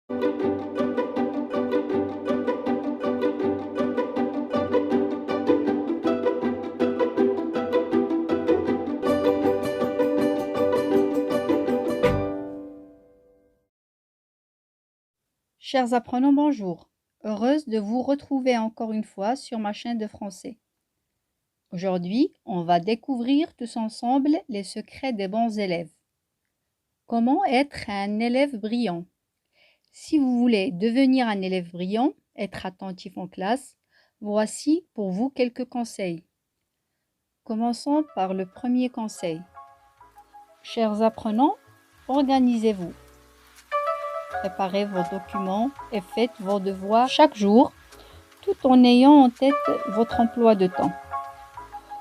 Chers apprenants, bonjour. Heureuse de vous retrouver encore une fois sur ma chaîne de français. Aujourd'hui, on va découvrir tous ensemble les secrets des bons élèves. Comment être un élève brillant? Si vous voulez devenir un élève brillant, être attentif en classe, voici pour vous quelques conseils. Commençons par le premier conseil. Chers apprenants, organisez-vous. Préparez vos documents et faites vos devoirs chaque jour, tout en ayant en tête votre emploi de temps.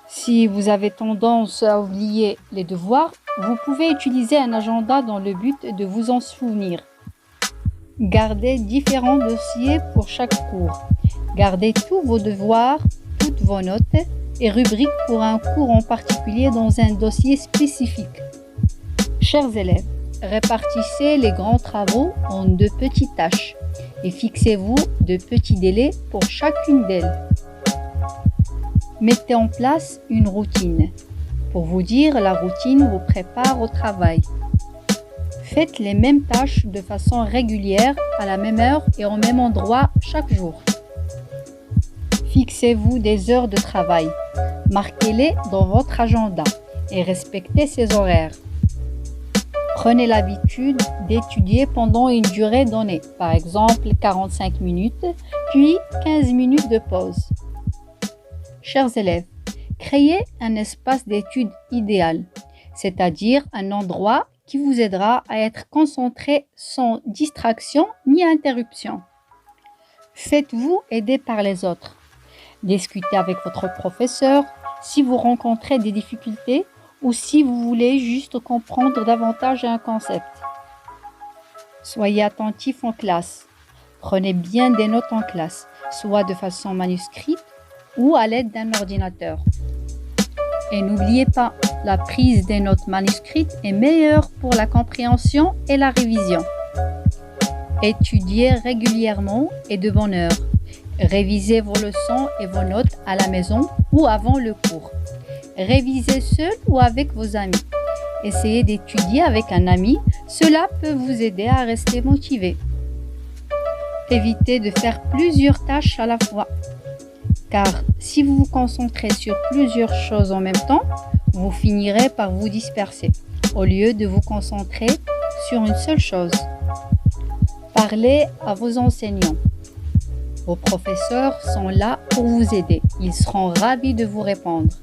Si vous avez tendance à oublier les devoirs, vous pouvez utiliser un agenda dans le but de vous en souvenir. Gardez différents dossiers pour chaque cours. Gardez tous vos devoirs, toutes vos notes et rubriques pour un cours en particulier dans un dossier spécifique. Chers élèves, répartissez les grands travaux en de petites tâches et fixez-vous de petits délais pour chacune d'elles. Mettez en place une routine. Pour vous dire, la routine vous prépare au travail. Faites les mêmes tâches de façon régulière, à la même heure et au même endroit chaque jour. Fixez-vous des heures de travail. Marquez-les dans votre agenda et respectez ces horaires. Prenez l'habitude d'étudier pendant une durée donnée, par exemple 45 minutes, puis 15 minutes de pause. Chers élèves, créez un espace d'étude idéal, c'est-à-dire un endroit qui vous aidera à être concentré sans distraction ni interruption. Faites-vous aider par les autres. Discutez avec votre professeur si vous rencontrez des difficultés ou si vous voulez juste comprendre davantage un concept. Soyez attentif en classe. Prenez bien des notes en classe, soit de façon manuscrite ou à l'aide d'un ordinateur. Et n'oubliez pas, la prise des notes manuscrites est meilleure pour la compréhension et la révision. Étudiez régulièrement et de bonne heure. Révisez vos leçons et vos notes à la maison ou avant le cours. Révisez seul ou avec vos amis. Essayez d'étudier avec un ami, cela peut vous aider à rester motivé. Évitez de faire plusieurs tâches à la fois, car si vous vous concentrez sur plusieurs choses en même temps, vous finirez par vous disperser, au lieu de vous concentrer sur une seule chose. Parlez à vos enseignants. Vos professeurs sont là pour vous aider. Ils seront ravis de vous répondre.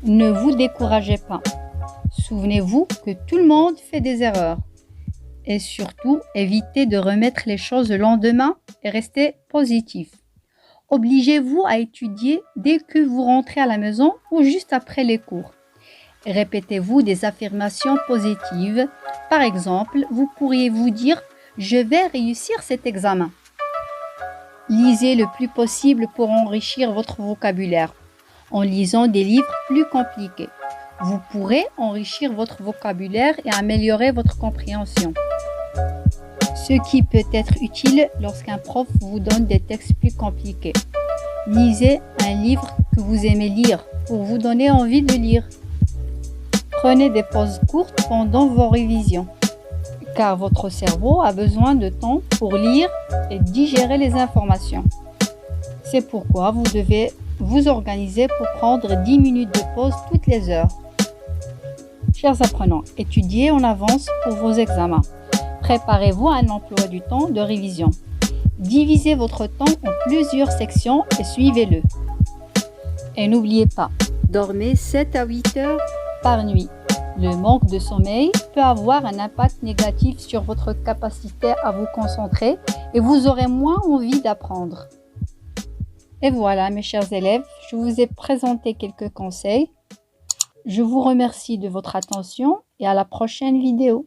Ne vous découragez pas. Souvenez-vous que tout le monde fait des erreurs. Et surtout, évitez de remettre les choses le lendemain et restez positif. Obligez-vous à étudier dès que vous rentrez à la maison ou juste après les cours. Répétez-vous des affirmations positives. Par exemple, vous pourriez vous dire « Je vais réussir cet examen ». Lisez le plus possible pour enrichir votre vocabulaire. En lisant des livres plus compliqués, vous pourrez enrichir votre vocabulaire et améliorer votre compréhension. Ce qui peut être utile lorsqu'un prof vous donne des textes plus compliqués. Lisez un livre que vous aimez lire pour vous donner envie de lire. Prenez des pauses courtes pendant vos révisions, car votre cerveau a besoin de temps pour lire et digérer les informations. C'est pourquoi vous devez vous organiser pour prendre 10 minutes de pause toutes les heures. Chers apprenants, étudiez en avance pour vos examens. Préparez-vous à un emploi du temps de révision. Divisez votre temps en plusieurs sections et suivez-le. Et n'oubliez pas, dormez 7 à 8 heures par nuit. Le manque de sommeil peut avoir un impact négatif sur votre capacité à vous concentrer et vous aurez moins envie d'apprendre. Et voilà, mes chers élèves, je vous ai présenté quelques conseils. Je vous remercie de votre attention et à la prochaine vidéo.